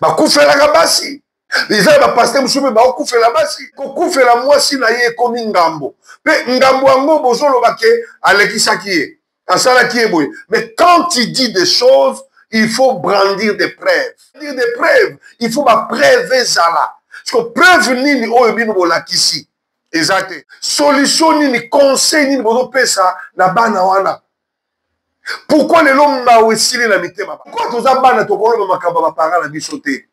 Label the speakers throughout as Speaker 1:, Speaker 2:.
Speaker 1: bakufelaka basi. Eza ba pasteur musume ba okufela basi. Kokufela mwasi na ye komi ngambo. Pe ngambo yango bozoloba ke alekisaki ye. Asalaki ye boye. Mais quand il dit des choses, il faut brandir des preuves. Dire des preuves, il faut ba preuve ezala. Parce que preuve nini oyo bino bolakisi. Exacte. Solution nini conseil nini bozo pesa na bana wana. Pourquoi les hommes ma wesili na mitema? Pourquoi toza bana tokolo makamba ba parents na biso te?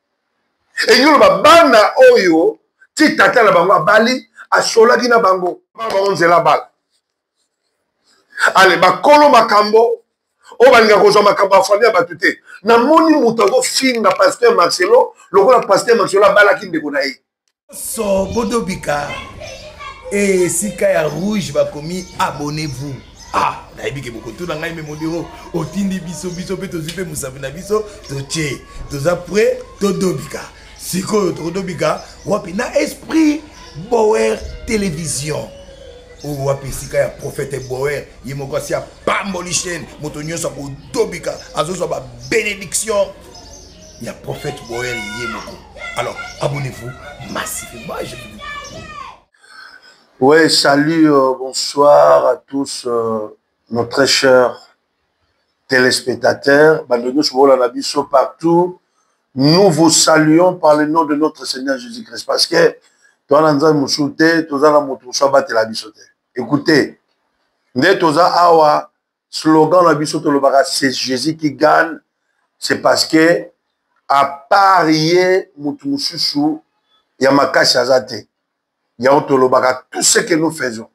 Speaker 1: Et nous ba bana oyo ti tata na bango bali asolaki na bango. Ba onzela bala. Allez ba kolo makambo o balinga kozwa makambo afamia batute. Na moni muto finga pasteur Marcelo, lokola pasteur Marcelo balaki ndeko na ye.
Speaker 2: So bodobika et sika ya rouge ba komi abonnez-vous. Ah, naibike beaucoup tout dans ngai me modero otindi biso pe tozipe musafi na biso toche. Toza prêt todobika. Siko todobika wapi na esprit Bower télévision. O wapi sika ya prophète Bower yemoko sia pamboli chaîne moto nyonso ko dobika azozo ba bénédiction. Il y a prophète Bower yemoko. Alors, abonnez-vous massivement.
Speaker 1: Ouais, salut, bonsoir à tous nos très chers téléspectateurs. Partout, nous vous saluons par le nom de notre Seigneur Jésus-Christ. Parce que, écoutez, slogan c'est Jésus qui gagne. C'est parce que, à part hier, Moutouchou, Yamakashi Azate. Tout ce que nous faisons.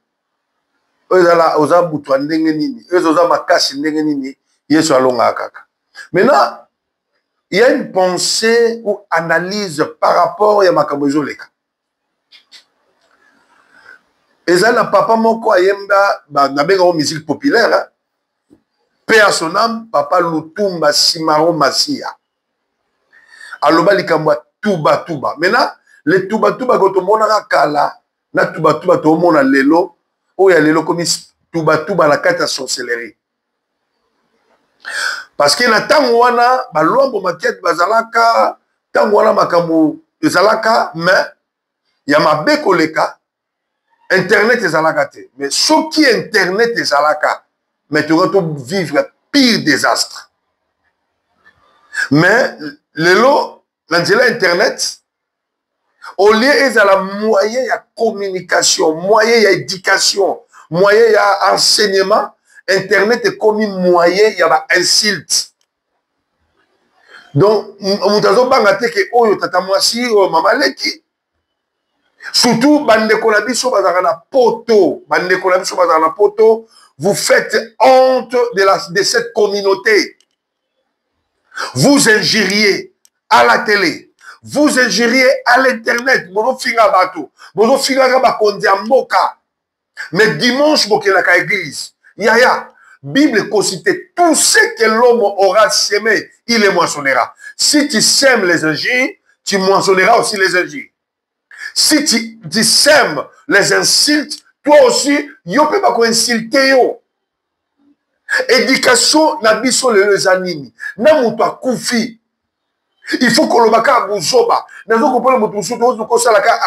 Speaker 1: Maintenant, il y a une pensée ou analyse par rapport à Makabojo Leka. Et ça, le papa Moko Ayemba, na musique populaire, paix à son âme, papa Lutumba Simaro Masia. Aloba Likambwa Tuba. Maintenant, le tuba quand on monara kala na tuba to mona lelo o ya lelo comme tuba la carte à sorcellerie parce que na tango wana ba lombo maquette bazalaka tango wana makambo ezalaka mais ya mabe koleka internet ezalaka te mais ce qui internet ezalaka mais tu vas vivre pire désastre mais lelo l'angela internet au lieu de moyen de communication, moyen d'éducation, moyen d'enseignement, Internet est comme moyen d'insulte. Donc, nous avons dit que oh tata mwasi mama leki. Surtout bande kolabiso bazana poto, vous faites honte de cette communauté. Vous injuriez à la télé. Vous injuriez à l'internet. Mais dimanche, la église. Yaya, Bible considère tout ce que l'homme aura semé, il les moissonnera. Si tu sèmes les injures, tu moissonneras aussi les injures. Si tu sèmes les insultes, toi aussi, yo peut pas insulter yo. Éducation, nabiso les animi. Namuta koufi. Il faut que le baka bouzoba. Nous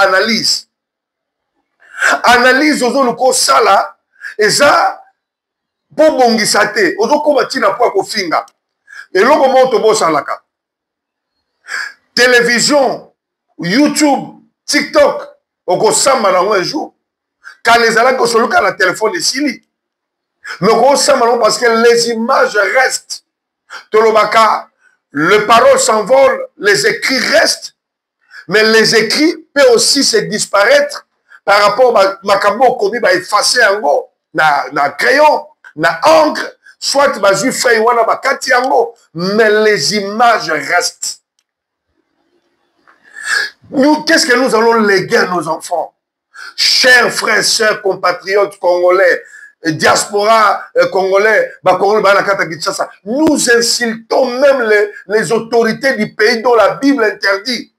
Speaker 1: analyse. Analyse aux sala et ça pour bongisate. Ozo komatina pour kofinga. Et le moment to bosalaka. Télévision, YouTube, TikTok, oko samba na un jour. Quand les ala ko soluka na téléphone ici. Mais ko samba parce que les images restent. Tolobaka les paroles s'envolent, les écrits restent, mais les écrits peuvent aussi se disparaître par rapport à Makambo Komi va effacer en gros, na crayon, na encre, soit bazu feuille wana bakati en gros, mais les images restent. Nous, qu'est-ce que nous allons léguer à nos enfants? Chers frères, sœurs, compatriotes congolais, diaspora congolais, nous insultons même les autorités du pays dont la Bible interdit.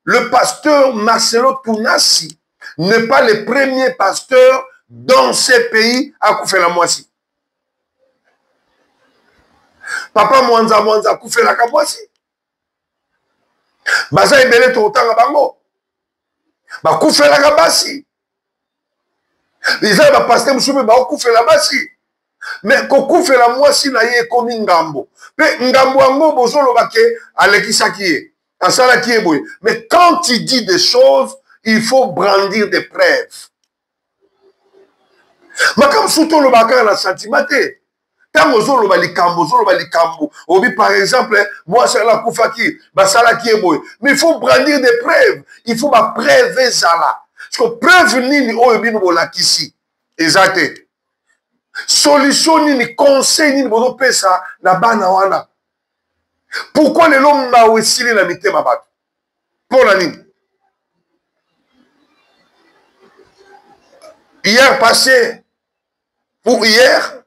Speaker 1: Le pasteur Marcelo Tounassi n'est pas le premier pasteur dans ces pays akufela mwasi. Papa mwanza akufela ka mwasi. Baza ebele totanga bango. Bakufela ka basi. Biza ba pasteur musume ba okufela basi. Mais kokufela mwasi na ye komi ngambo. Pe ngambo yango bozoloba ke alekisaki ye. Asala ki ye boye. Mais quand tu dis des choses, il faut brandir des preuves. Makam suto lo baka na sentiment te. Tango zoloba likambo. Obi par exemple, moi c'est la kufaki, basala ki ye boye. Mais il faut brandir des preuves. Il faut ba preuve zala. Parce que preuve nini oyo bino bolakisi. Exacte. Solution nini, conseil nini bozo pesa na bana wana. Pourquoi les hommes ma wesili na mitema bato? Pour la nini? Hier passé, pour hier,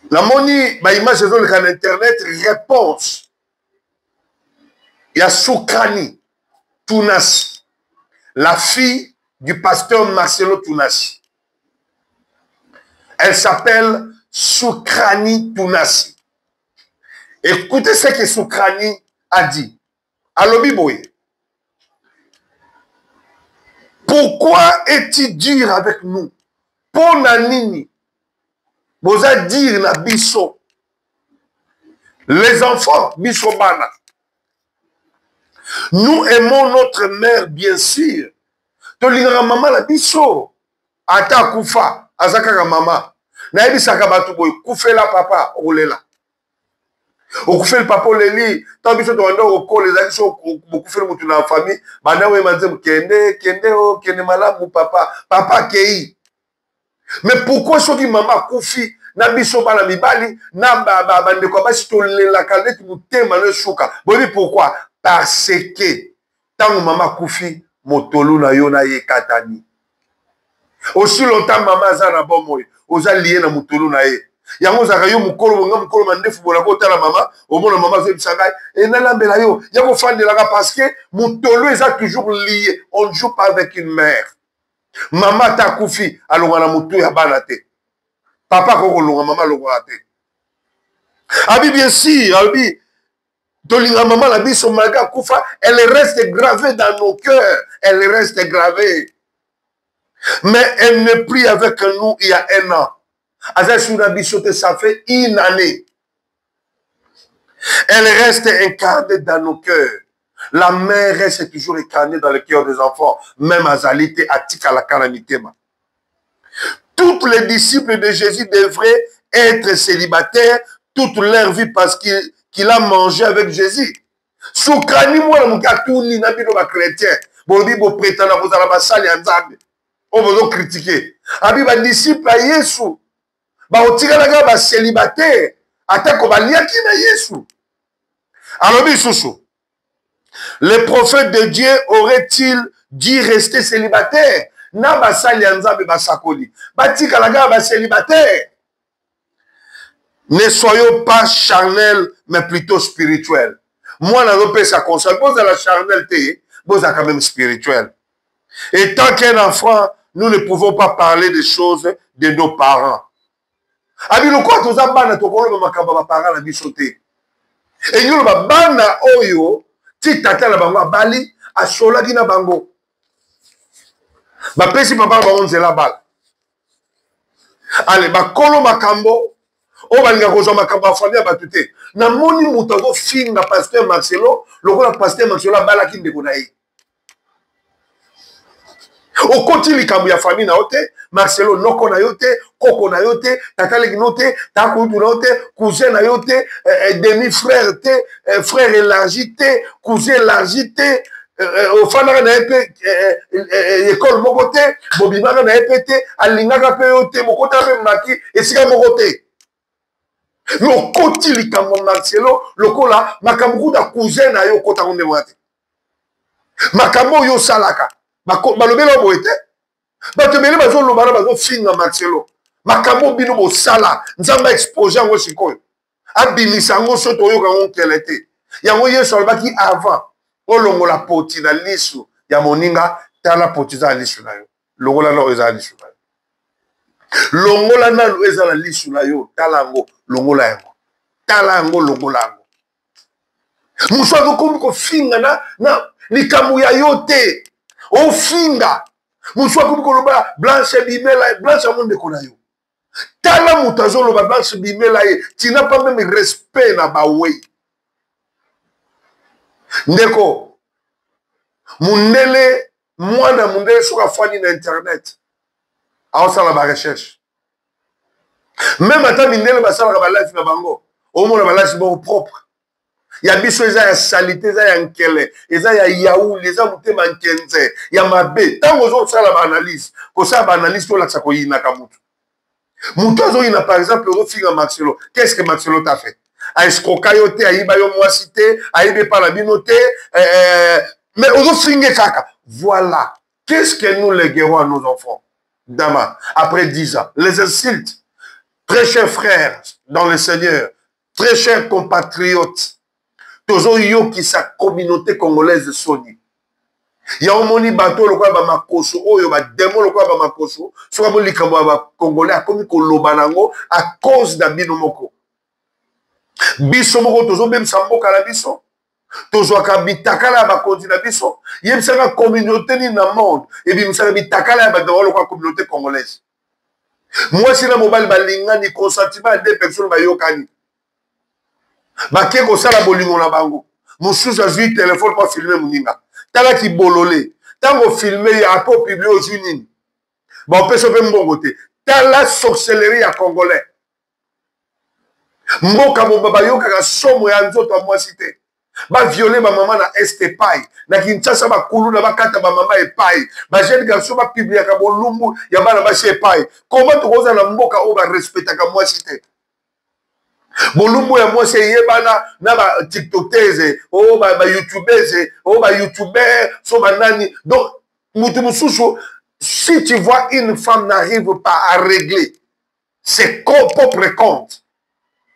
Speaker 1: la moni, ba image sur internet, réponse. Il y a Soukrani Tounassi, la fille du pasteur Marcelo Tounassi. Elle s'appelle Soukrani Tounassi. Écoutez ce que Soukrani a dit. Alobi Boye. Pourquoi es-tu dur avec nous? Pour Nanini. Vous allez dire la biso. Les enfants, biso bana. Nous aimons notre mère, bien sûr. Tolingara maman la biso. Ata kufa. Azaka maman. Naebi sakabatu boy. Kufela papa. Olela. Okufela papa oleli. Tant biso to wanda oko les action okufela mutu na famille. Bana we manze kende malamu papa. Papa kei. Mais pourquoi soki maman kufi na biso bana mibali na bande ko basi to lela kaleti mutema le shuka. Bobi pourquoi? Parce que tant maman kufi motolu na yo na ye katani. Aussi longtemps maman za na bomoy, oza lié na mutolu na ye. Yango zaka yo mukolo mandefu bona ko tala maman, au mona maman zo bisangai et na lambela yo. Yango fandela parce que mutolu est toujours lié. On ne joue pas avec une mère. Maman ta kufi alonga na mutu ya bana te. Papa ko longa maman longa te. Abi bien sûr, abi Tolinga maman la biso malga kufa, elle reste gravée dans nos cœurs. Elle reste gravée. Mais elle ne prie avec nous il y a 1 an. Ça fait 1 année. Elle reste incarnée dans nos cœurs. La mère reste toujours incarnée dans le cœur des enfants. Même Azalité, Atika la Kalamitema. Tous les disciples de Jésus devraient être célibataires toute leur vie parce qu'il a mangé avec Jésus. Soukrani moi mon katouni na bino ba chrétien. Bobi bo prétendre vous ala basali nzambe. On va critiquer. Abi ba disciple à Yesu. Ba otikala ga ba célibataire atako ba liaki na Yesu. Alors bisusu. Les prophètes de Dieu auraient-ils dit rester célibataires? Na basali nzambe basakoli. Ba tikala ga ba célibataire. Ne soyons pas charnels, mais plutôt spirituels. Moi, la paix, ça concerne. Vous avez la charnalité, vous avez quand même spirituel. Et tant qu'un enfant, nous ne pouvons pas parler des choses de nos parents. Abilo quoi, tous les bana, tous les parents, la vie sautée. Et nous, les bana, oyo, si tata la bango, bali, a sola gina bango. Ma pesi papa, bango, c'est la balle. Allez, ba kolo makambo. O balinga kozwa makambo ya famille bato te. Na moni mutu azofinga pasteur Marcelo, lokola pasteur Marcelo abalaki ndeko na ye. Okoti likambo ya famille na yo te, Marcelo noko na yo te, koko na yo te, tata leki no te, tata kutu na yo te, cousin na yo te, demi-frère te, frère élargi te, cousin élargi te, ofandaka na ye mpe école moko te, bobimaka na ye mpe te, alingaka mpe yo te, bokota mpe maki, esika moko te. Lokoti likambo Marcelo lokola makambo da cousin na yo kota konde wate makambo yo salaka balobela boete bato bele bazo lobana bazo finga Marcelo makambo bino bo sala nzamba exposé yango sikoyo abimisa ngo soto yo kango kelete yango Yesu alobaki avant olongola poti na lisu ya moninga tala poti za lisu na yo longola na eza lisu na yo longola nanu eza na lisu na yo tala yango longola yango tala yango longola yango mosu akokomi kofinga na likambo ya yo te ofinga mosu akomi koloba Blanche bimela Blanche yango ndeko na yo tala moto azoloba Blanche bimela ye tu n'as pas même respect na bawei ndeko mundele mwana mundele soki afandi na internet aosala barecherche même ata mindele basalaka balife na bango omona balife bango propre ya biso eza ya salite eza ya nkele eza ya yauli eza motema nkenze ya mabe ntango ozosala baanalyse kosala baanalyse tolakisa koyinaka mutu mutu azoyina par exemple ozofinga Marcelo qu'est-ce que Marcelo t'a fait aescroka yo te ayiba yo mwasi te ayiba epa na bino te mais ozofinge kaka voilà qu'est-ce que nous léguerons à nos enfants Dama après 10 ans les insultes très chers frères dans le Seigneur très chers compatriotes tozo yoki sa communauté congolaise soni ya omoni bato lokola ba makoso oyo ba demo lokola ba makoso soka bo likambo ba congolais akomi koloba nango à cause da bino moko biso moko tozo bemisa mboka na biso tozwaka bitakala ya bakonzi na biso yebisaka communauté ni na monde ebimisaka bitakala ya bato lokola communauté congolaise mwasi na mobali balingani consentiment ya deux personnes bayokani bake kosala bolingo na bango mosusu azwi telefone mpo filme moninga talaki bolole ntango filme ya apo publie ozwi nini baopesa mpe mbongo te tala sorcellerie ya congolais mboka moba bayokaka somo ya nzoto ya mwasi te baviole bamama na este epai na kinshasa bakulu na bakata bamama epai bajeune garçon bapibliaka bolumbu ya bana basi epai koma tokoza na mboka oyo barespectaka mwasi te bolumbu ya mwasi eyebana na batiktokese oyo bayoutubese oyo bayoutuber so banani donc mutu mosusu si tu vois une femme n'arrive pas à régler ses propres comptes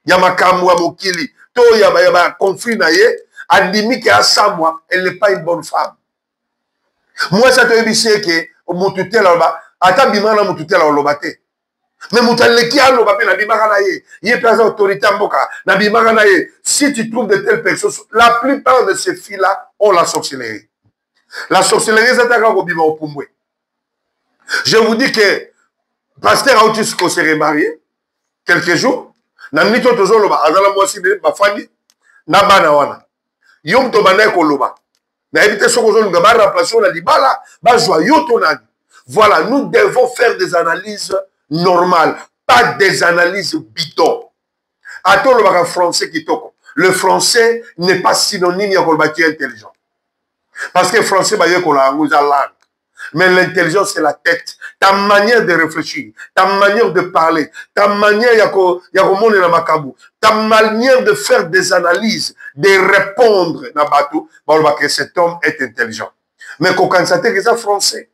Speaker 1: ya makambo ya mokili to ya baconflit na ye andimiki asamwa elle n'est pas une bonne femme mwasi atoyebisi eke mutu te aloba ata bimaka na mutu te aloba te mais mutu aleki aloba mpe nabimaka na ye ye mpe aza autorité ya mboka nabimaka na ye si tu trouves de telles personnes la plupart de ces filles là ont la sorcellerie eza taka kobima opumbwe je vous dis que pasteur autis ko se remarié quelques jours na mito tozoloba azala mwasi de bafandi na bana wana yo mto banaye koloba nayebi te soki ozolunga baremplace na libala bazwa yo to nani voilà nous devons faire des analyses normales pas des analyses bidons atolobaka français kitoko le français n'est pas synonyme ya koloba ki intelligent parce que français bayekola yango eza langue mais l'intelligence c'est la tête ta manière de réfléchir ta manière de parler ta manière ya komonela makambo ta manière de faire des analyses de répondre na bato balobaka que cet homme est intelligent mais kokanisa te eza français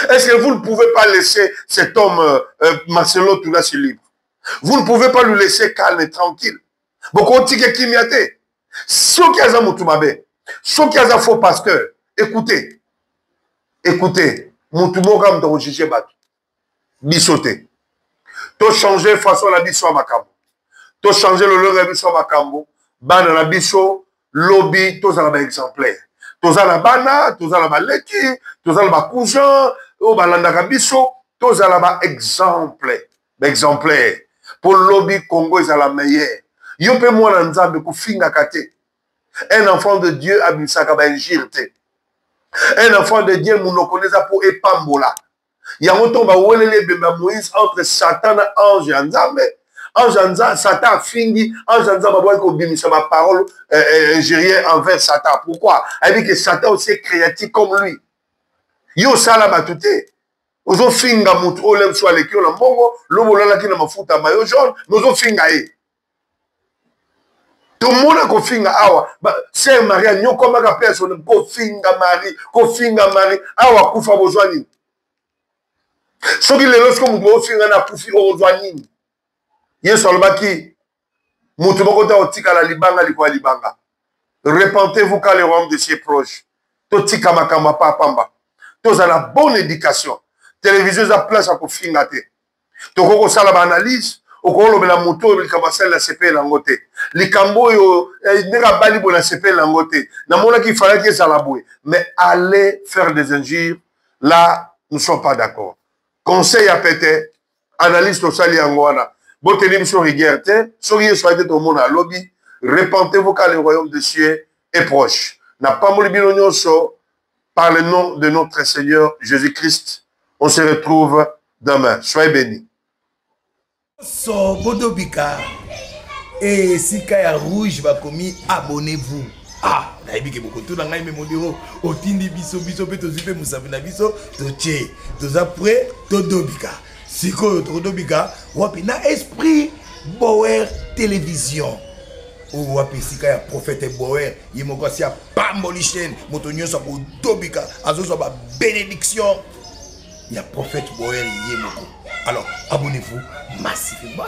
Speaker 1: est-ce que vous ne pouvez pas laisser cet homme Marcelo Tunasi libre vous ne pouvez pas lui laisser calme et tranquille bokotike kimia te soki aza mutu mabe soki aza faux pasteur écoutez mutu moka mutu akojuge bato biso te to changer façon na biso ya makambo to changer lolenge ya biso ya makambo bana na biso lobi tozala baexemplaire toza na bana toza na baleki toza na bacousin oyo balandaka biso tozala baexemplaire mpo lobi Congo ezala meilleur yo mpe mwana nzambe kofingaka te un enfant de Dieu abimisaka bainjire te un enfant de Dieu monoko eza mpo epambola yango ntongo baweleli ebemba Moïse entre Satan na ange ya nzambe ange ya nzambe Satan afingi ange ya nzambe abwaki kobimisa baparole injurier envers Satan pourquoi ayebi que Satan aussi est créatif comme lui yo osala bato te ozofinga mutu oyo lebiso aleki yo na mbongo lobo olalaki na mafuta mayo jaune mais ozofinga ye tomona kofinga awa sœur Maria nyokomaka personne kofinga Marie awa kufa bozwa nini soki lelo siko mutu ofinga na kufi ozwa nini Yesu alobaki mutu moko ta otikala libanga likwa libanga repentez-vous quand le royaume de Dieu est proche totika makambo pa pamba tozala bonne éducation télévision eza place ya kofinga te tokoki kosala baanalyse okolobela moto oyo likambo asali na sepele yango te likambo oyo ndenge abali boye na sepele yango te namonaki ifalaki ezala boye mais aller faire des injures là nous ne sommes pas d'accord conseil ya pete analyse tosali yango wana boteni biso rigueur te soki yesu ayete tomona alobi repentez-vous car le royaume de Dieu est proche na pamboli bino nyonso par le nom de notre Seigneur Jésus-Christ on se retrouve demain soyez bénis.
Speaker 2: So bodobika et sika ya rouge bakomi abonnez-vous. Ah, nayebi ke bokoto na ngai memodiro otindi biso pe tozipe musabi na biso toche toza prêt todobika. Siko todobika wapi na esprit Bower télévision. O wapi sika ya prophète Bower yemoko si a pamboli chaîne moto nyonso ko dobika azoso ba bénédiction. Il y a prophète Bower yemoko. Alors abonnez-vous massivement.